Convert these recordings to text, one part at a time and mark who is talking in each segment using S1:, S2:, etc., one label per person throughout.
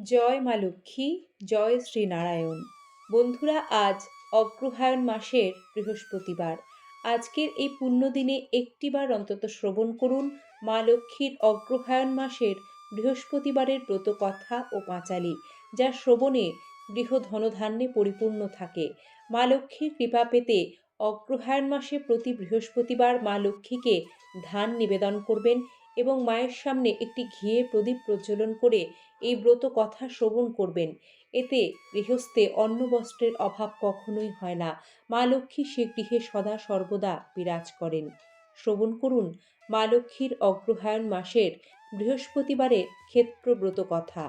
S1: জয় মা লক্ষ্মী, জয় শ্রীনারায়ণ। বন্ধুরা, আজ অগ্রহায়ণ মাসের বৃহস্পতিবার। আজকের এই পুণ্যদিনে একটিবার অন্তত শ্রবণ করুন মা লক্ষ্মীর অগ্রহায়ণ মাসের বৃহস্পতিবারের ব্রতকথা ও পাঁচালী, যা শ্রবণে গৃহ ধনধান্যে পরিপূর্ণ থাকে। মা লক্ষ্মীর কৃপা পেতে অগ্রহায়ণ মাসে প্রতি বৃহস্পতিবার মা লক্ষ্মীকে ধান নিবেদন করবেন এবং মায়ের সামনে একটি ঘিয়ে প্রদীপ প্রজ্বলন করে এই ব্রত কথা শ্রবণ করবেন। এতে গৃহস্থে অন্ন বস্ত্রের অভাব কখনোই হয় না। মা লক্ষ্মী সে গৃহে সদা সর্বদা বিরাজ করেন। শ্রবণ করুন মা লক্ষ্মীর অগ্রহায়ণ মাসের বৃহস্পতিবারের ক্ষেত্রব্রত কথা।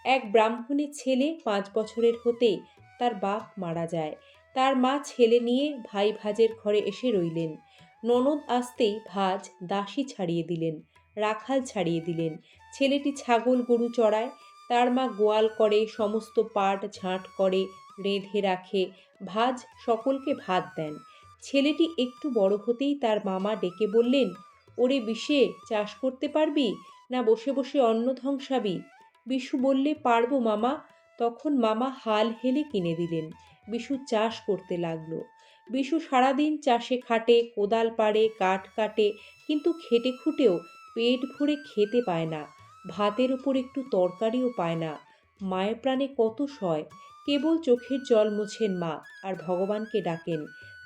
S1: এক ব্রাহ্মণের ছেলে 5 বছরের হতেই তার বাপ মারা যায়। তার মা ছেলে নিয়ে ভাই ভাজের ঘরে এসে রইলেন। ননদ আসতেই ভাজ দাসী ছাড়িয়ে দিলেন, রাখাল ছাড়িয়ে দিলেন। ছেলেটি ছাগল গরু চড়ায়, তার মা গোয়াল করে, সমস্ত পাট ঝাঁট করে, রেঁধে রাখে। ভাজ সকলকে ভাত দেন। ছেলেটি একটু বড় হতেই তার মামা ডেকে বললেন, ওরে বিশে, চাষ করতে পারবি, না বসে বসে অন্ন ধ্বংসাবি? বিশু বললে, পারবো মামা। তখন মামা হাল হেলে কিনে দিলেন। বিশু চাষ করতে লাগলো। বিশু সারাদিন চাষে খাটে, কোদাল পাড়ে, কাঠ কাটে, কিন্তু খেটে খুঁটেও পেট ভরে খেতে পায় না। ভাতের উপর একটু তরকারিও পায় না। মায়ের প্রাণে কত সয়। কেবল চোখের জল মোছেন মা আর ভগবানকে ডাকেন।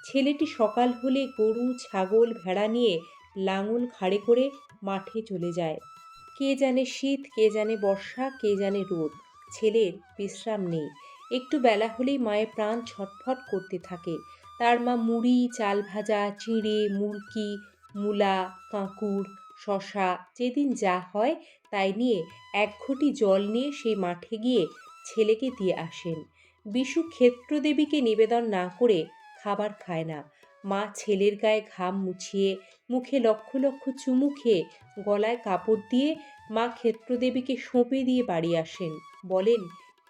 S1: ছেলেটি সকাল হলে গরু ছাগল ভেড়া নিয়ে লাঙল ঘাড়ে করে মাঠে চলে যায়। কে জানে শীত, কে জানে বর্ষা, কে জানে রোদ, ছেলের বিশ্রাম নেই। একটু বেলা হলেই মায়ের প্রাণ ছটফট করতে থাকে। তার মা মুড়ি, চাল ভাজা, চিঁড়ে, মুরকি, মূলা, কাঁকুড়, শশা, যেদিন যা হয় তাই নিয়ে এক ঘটি জল নিয়ে সেই মাঠে গিয়ে ছেলেকে দিয়ে আসেন। বিশু ক্ষেত্রদেবীকে নিবেদন না করে খাবার খায় না। মা ছেলের গায়ে ঘাম মুছিয়ে, মুখে লক্ষ লক্ষ চুমু খেয়ে, গলায় কাপড় দিয়ে মা ক্ষেত্রদেবীকে সঁপে দিয়ে বাড়ি আসেন। বলেন,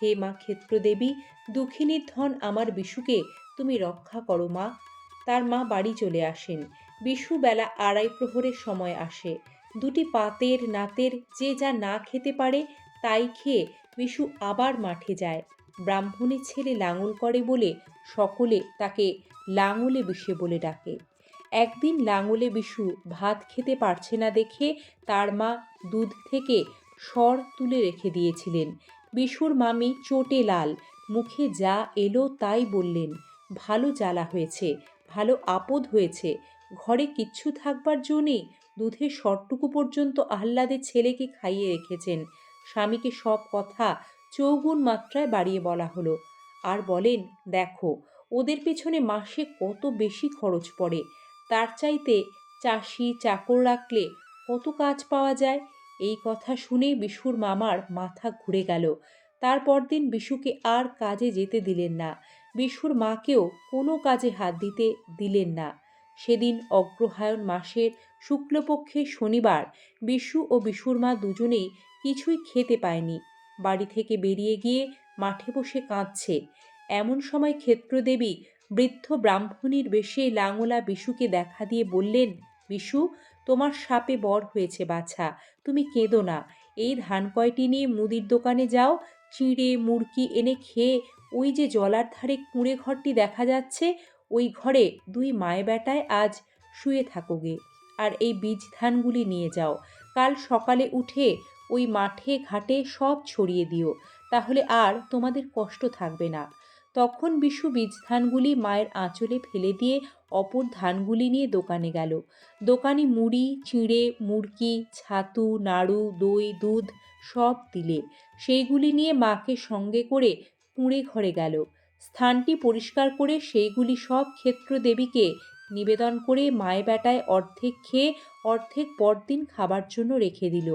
S1: হে মা ক্ষেত্রদেবী, দুঃখিনীর ধন আমার বিশুকে তুমি রক্ষা করো মা। তার মা বাড়ি চলে আসেন। বিশু বেলা 2:30 প্রহরের সময় আসে। দুটি পাতের নাতের যে যা না খেতে পারে তাই খেয়ে বিশু আবার মাঠে যায়। ব্রাহ্মণের ছেলে লাঙল করে বলে সকলে তাকে লাঙলে বিশে বলে ডাকে। একদিন লাঙলে বিশু ভাত খেতে পারছে না দেখে তার মা দুধ থেকে সর তুলে রেখে দিয়েছিলেন। বিশুর মামি চোটে লাল, মুখে যা এলো তাই বললেন, ভালো জ্বালা হয়েছে, ভালো আপদ হয়েছে। ঘরে কিচ্ছু থাকবার জো নেই, দুধের সরটুকু পর্যন্ত আহ্লাদে ছেলেকে খাইয়ে রেখেছেন। স্বামীকে সব কথা চৌগুণ মাত্রায় বাড়িয়ে বলা হলো। আর বলেন, দেখো ওদের পেছনে মাসে কত বেশি খরচ পড়ে, তার চাইতে চাষি চাকর রাখলে কত কাজ পাওয়া যায়। এই কথা শুনে বিশুর মামার মাথা ঘুরে গেল। তার পরদিন বিশুকে আর কাজে যেতে দিলেন না। বিশুর মাকেও কোনো কাজে হাত দিতে দিলেন না। সেদিন অগ্রহায়ণ মাসের শুক্লপক্ষের শনিবার। বিশু ও বিশুর মা দুজনেই কিছুই খেতে পায়নি। বাড়ি থেকে বেরিয়ে গিয়ে মাঠে বসে কাঁদছে। এমন সময় ক্ষেত্রদেবী বৃদ্ধ ব্রাহ্মণীর বেশে লাঙলা বিশুকে দেখা দিয়ে বললেন, বিশু, তোমার সাপে বর হয়েছে বাছা, তুমি কেঁদো না। এই ধান কয়টি নিয়ে মুদির দোকানে যাও, চিঁড়ে মুরকি এনে খেয়ে ওই যে জলার ধারে কুঁড়ে ঘরটি দেখা যাচ্ছে, ওই ঘরে 2 মায়ে বেটায় আজ শুয়ে থাকোগে। আর এই বীজ ধানগুলি নিয়ে যাও। কাল সকালে উঠে ওই মাঠে ঘাটে সব ছড়িয়ে দিও, তাহলে আর তোমাদের কষ্ট থাকবে না। তখন বিশু বীজ ধানগুলি মায়ের আঁচলে ফেলে দিয়ে অপর ধানগুলি নিয়ে দোকানে গেল। দোকানি মুড়ি, চিঁড়ে, মুরকি, ছাতু, নাড়ু, দই, দুধ সব দিলে। সেইগুলি নিয়ে মাকে সঙ্গে করে কুঁড়ে ঘরে গেল। স্থানটি পরিষ্কার করে সেইগুলি সব ক্ষেত্রদেবীকে নিবেদন করে মায়ে বেটায় অর্ধেক খেয়ে অর্ধেক পরদিন খাবার জন্য রেখে দিল।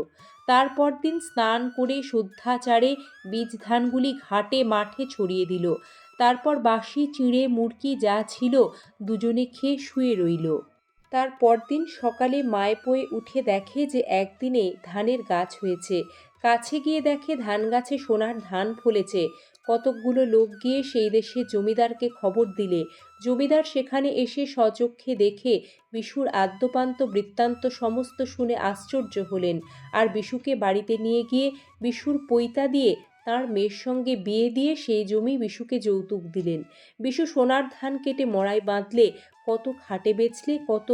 S1: তারপর দিন স্নান করে শুদ্ধাচারে বীজ ধানগুলি ঘাটে মাঠে ছড়িয়ে দিল। তারপর বাসি চিঁড়ে মুরকি যা ছিল দুজনে খেয়ে শুয়ে রইল। তার পরদিন সকালে মায়ে পয়ে উঠে দেখে যে একদিনে ধানের গাছ হয়েছে। কাছে গিয়ে দেখে ধান গাছে সোনার ধান ফলেছে। কতকগুলো লোক গিয়ে সেই দেশে জমিদারকে খবর দিলে। জমিদার সেখানে এসে স্বচক্ষে দেখে বিশুর আদ্যোপান্ত বৃত্তান্ত সমস্ত শুনে আশ্চর্য হলেন। আর বিশুকে বাড়িতে নিয়ে গিয়ে বিশুর পৈতা দিয়ে তাঁর মেয়ের সঙ্গে বিয়ে দিয়ে সেই জমি বিশুকে যৌতুক দিলেন। বিশু সোনার ধান কেটে মড়াই বাঁধলে, কত খাটে বেচলে, কত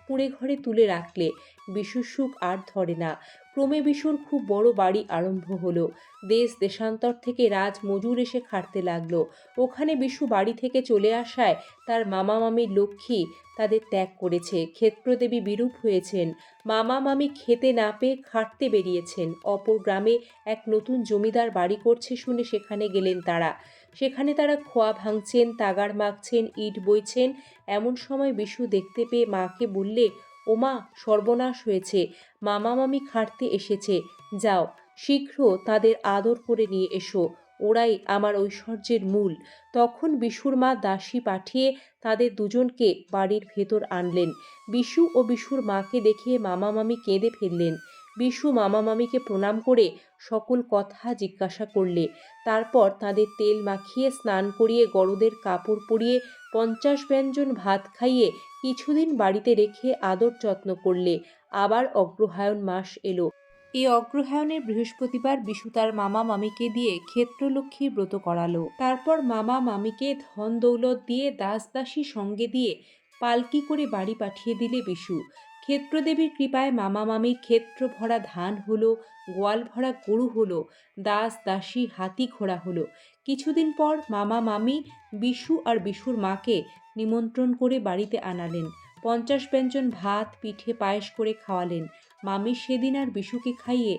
S1: কুঁড়ে ঘরে তুলে রাখলে, বিশুর সুখ আর ধরে না। ক্রমে বিশুর খুব বড় বাড়ি আরম্ভ হলো। দেশ দেশান্তর থেকে রাজ মজুর এসে খাটতে লাগলো। ওখানে বিশু বাড়ি থেকে চলে আসায় তার মামা মামির লক্ষ্মী তাদের ত্যাগ করেছে। ক্ষেত্রদেবী বিরূপ হয়েছেন। মামা মামি খেতে না পেয়ে খাটতে বেরিয়েছেন। অপর গ্রামে এক নতুন জমিদার বাড়ি করছে শুনে সেখানে গেলেন তারা। সেখানে তারা খোয়া ভাঙছেন, তাগাড় মাখছেন, ইট বইছেন। এমন সময় বিশু দেখতে পেয়ে মাকে বললে, ওমা, সর্বনাশ হয়েছে, মামা মামি খাটতে এসেছে, যাও শীঘ্র তাদের আদর করে নিয়ে এসো, ওরাই আমার ঐশ্বর্যের মূল। তখন বিশুর মা দাসী পাঠিয়ে তাদের দুজনকে বাড়ির ভেতর আনলেন। বিশু ও বিশুর মাকে দেখে মামা মামি কেঁদে ফেললেন। বিশু মামা মামিকে প্রণাম করে সকল কথা জিজ্ঞাসা করলে। তারপর তাদের তেল মাখিয়ে, স্নান করিয়ে, গরদের কাপড় পরিয়ে, 50 ব্যঞ্জন ভাত খাইয়ে কিছুদিন বাড়িতে রেখে আদর যত্ন করলে। আবার অগ্রহায়ণ মাস এলো। এই অগ্রহায়ণের বৃহস্পতিবার বিশু তার মামা মামিকে দিয়ে ক্ষেত্রলক্ষ্মীর ব্রত করালো। তারপর মামা মামিকে ধন দৌলত দিয়ে, দাস দাসী সঙ্গে দিয়ে পালকি করে বাড়ি পাঠিয়ে দিলে বিশু। ক্ষেত্রদেবীর কৃপায় মামা মামির ক্ষেত্র ভরা ধান হলো, গোয়াল ভরা গরু হলো, দাস দাসী হাতি ঘোড়া হলো। কিছুদিন পর মামা মামি বিশু আর বিশুর মাকে নিমন্ত্রণ করে বাড়িতে আনালেন। 50 ব্যঞ্জন ভাত, পিঠে, পায়েস করে খাওয়ালেন। মামি সেদিন আর বিশুকে খাইয়ে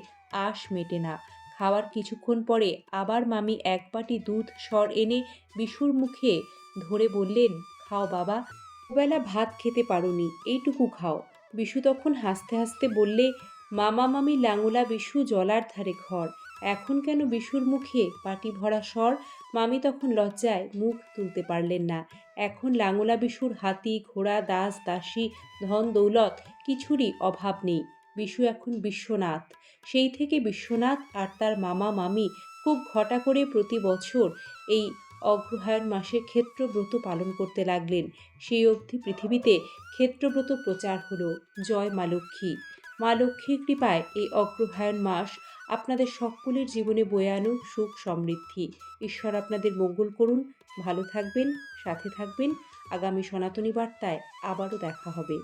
S1: আশ মেটে না। খাওয়ার কিছুক্ষণ পরে আবার মামি এক বাটি দুধ সর এনে বিশুর মুখে ধরে বললেন, খাও বাবা, ওবেলা ভাত খেতে পারোনি, এইটুকু খাও। বিশু তখন হাসতে হাসতে বললে, মামা মামি লাঙলা বিশু জলার ধারে ঘর, এখন কেন বিশুর মুখে বাটি ভরা সর? মামি তখন লজ্জায় মুখ তুলতে পারলেন না। এখন লাঙলা বিশুর হাতি ঘোড়া, দাস দাসী, ধন দৌলত কিছুরই অভাব নেই। বিশু এখন বিশ্বনাথ। সেই থেকে বিশ্বনাথ আর তার মামা মামি খুব ঘটা করে প্রতি বছর এই অগ্রহায়ণ মাসে ক্ষেত্রব্রত পালন করতে লাগলেন। সেই অবধি পৃথিবীতে ক্ষেত্রব্রত প্রচার হলো। জয় মা লক্ষ্মী। মা লক্ষ্মীর কৃপায় এই অগ্রহায়ণ মাস আপনাদের সকলের জীবনে বয়ে আনুক সুখ সমৃদ্ধি। ঈশ্বর আপনাদের মঙ্গল করুন। ভালো থাকবেন, সাথে থাকবেন। আগামী সনাতনী বার্তায় আবারও দেখা হবে।